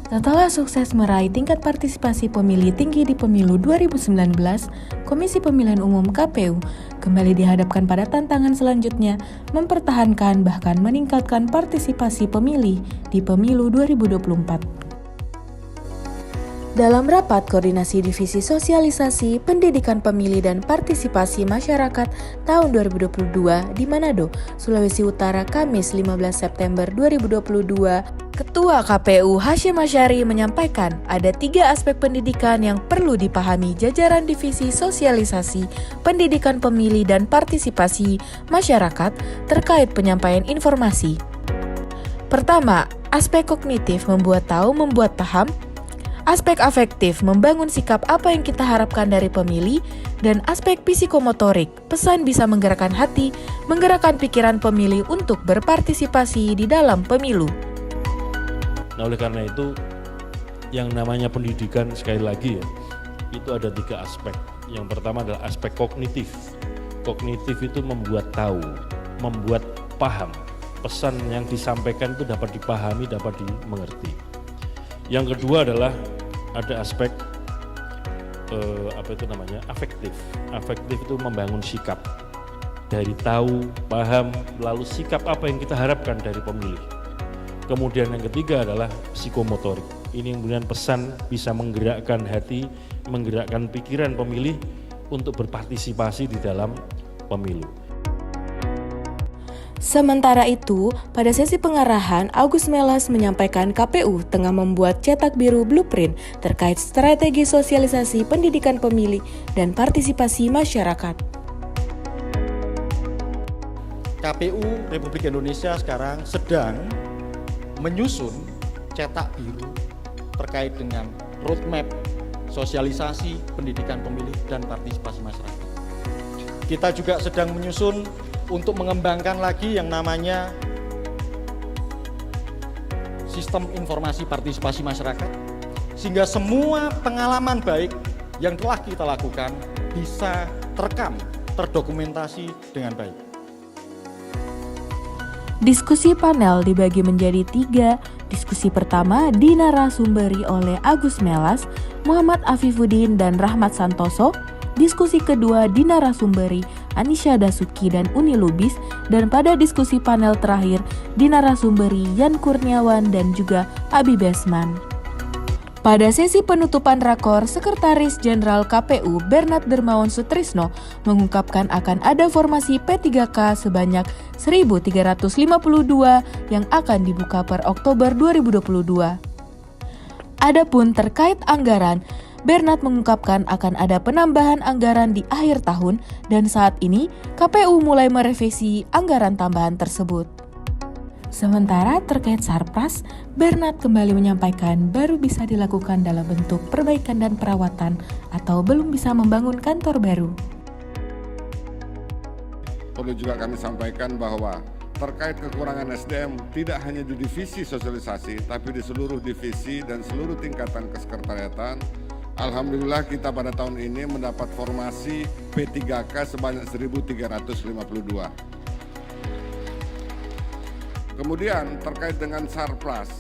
Setelah sukses meraih tingkat partisipasi pemilih tinggi di pemilu 2019, Komisi Pemilihan Umum (KPU) kembali dihadapkan pada tantangan selanjutnya mempertahankan bahkan meningkatkan partisipasi pemilih di pemilu 2024. Dalam rapat koordinasi Divisi Sosialisasi, Pendidikan Pemilih dan Partisipasi Masyarakat tahun 2022 di Manado, Sulawesi Utara, Kamis 15 September 2022, Ketua KPU Hasyim Asyari menyampaikan ada 3 aspek pendidikan yang perlu dipahami jajaran Divisi Sosialisasi, Pendidikan Pemilih dan Partisipasi Masyarakat terkait penyampaian informasi. Pertama, aspek kognitif membuat tahu, membuat paham. Aspek afektif membangun sikap apa yang kita harapkan dari pemilih, dan aspek psikomotorik, pesan bisa menggerakkan hati, menggerakkan pikiran pemilih untuk berpartisipasi di dalam pemilu. Nah, oleh karena itu, yang namanya pendidikan sekali lagi ya, itu ada 3 aspek. Yang pertama adalah aspek kognitif. Kognitif itu membuat tahu, membuat paham. Pesan yang disampaikan itu dapat dipahami, dapat dimengerti. Yang kedua adalah ada aspek afektif. Afektif itu membangun sikap dari tahu, paham, lalu sikap apa yang kita harapkan dari pemilih. Kemudian yang ketiga adalah psikomotorik. Ini kemudian pesan bisa menggerakkan hati, menggerakkan pikiran pemilih untuk berpartisipasi di dalam pemilu. Sementara itu, pada sesi pengarahan, Agus Melas menyampaikan KPU tengah membuat cetak biru blueprint terkait strategi sosialisasi pendidikan pemilih dan partisipasi masyarakat. KPU Republik Indonesia sekarang sedang menyusun cetak biru terkait dengan roadmap sosialisasi pendidikan pemilih dan partisipasi masyarakat. Kita juga sedang menyusun untuk mengembangkan lagi yang namanya sistem informasi partisipasi masyarakat, sehingga semua pengalaman baik yang telah kita lakukan bisa terekam, terdokumentasi dengan baik. Diskusi panel dibagi menjadi 3. Diskusi pertama dinarasumberi oleh Agus Melas, Muhammad Afifuddin, dan Rahmat Santoso. Diskusi kedua dinarasumberi Anisha Dasuki dan Uni Lubis, dan pada diskusi panel terakhir dinarasumberi Yan Kurniawan dan juga Abi Besman. Pada sesi penutupan rakor, Sekretaris Jenderal KPU Bernard Dermawan Sutrisno mengungkapkan akan ada formasi P3K sebanyak 1.352 yang akan dibuka per Oktober 2022. Adapun terkait anggaran, Bernard mengungkapkan akan ada penambahan anggaran di akhir tahun dan saat ini KPU mulai merevisi anggaran tambahan tersebut. Sementara terkait Sarpras, Bernard kembali menyampaikan baru bisa dilakukan dalam bentuk perbaikan dan perawatan atau belum bisa membangun kantor baru. Perlu juga kami sampaikan bahwa terkait kekurangan SDM tidak hanya di divisi sosialisasi tapi di seluruh divisi dan seluruh tingkatan kesekretariatan. Alhamdulillah kita pada tahun ini mendapat formasi P3K sebanyak 1.352. Kemudian terkait dengan Sarpras,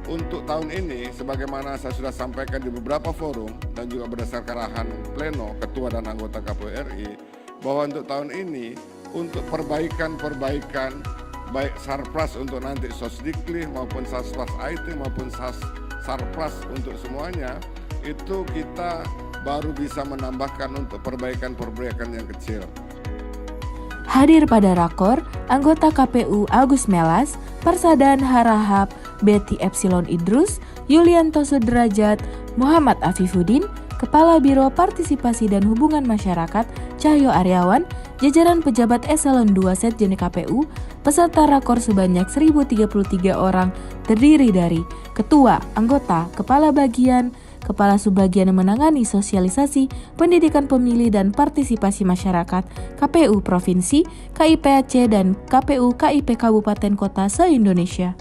untuk tahun ini sebagaimana saya sudah sampaikan di beberapa forum dan juga berdasarkan arahan pleno Ketua dan anggota KPU RI, bahwa untuk tahun ini untuk perbaikan baik Sarpras untuk nanti Sosdikli maupun Sarpras IT maupun Sarpras untuk semuanya, itu kita baru bisa menambahkan untuk perbaikan yang kecil. Hadir pada rakor, anggota KPU Agus Melas, Parsadan Harahap, Betty Epsilon Idrus, Yulianto Sudrajat, Muhammad Afifuddin, Kepala Biro Partisipasi dan Hubungan Masyarakat Cahyo Aryawan, jajaran pejabat Eselon 2 Setjen KPU, peserta rakor sebanyak 1.033 orang terdiri dari Ketua, Anggota, Kepala Bagian, Kepala Subbagian yang menangani sosialisasi, pendidikan pemilih dan partisipasi masyarakat, KPU Provinsi, KIP Aceh, dan KPU KIP Kabupaten Kota se-Indonesia.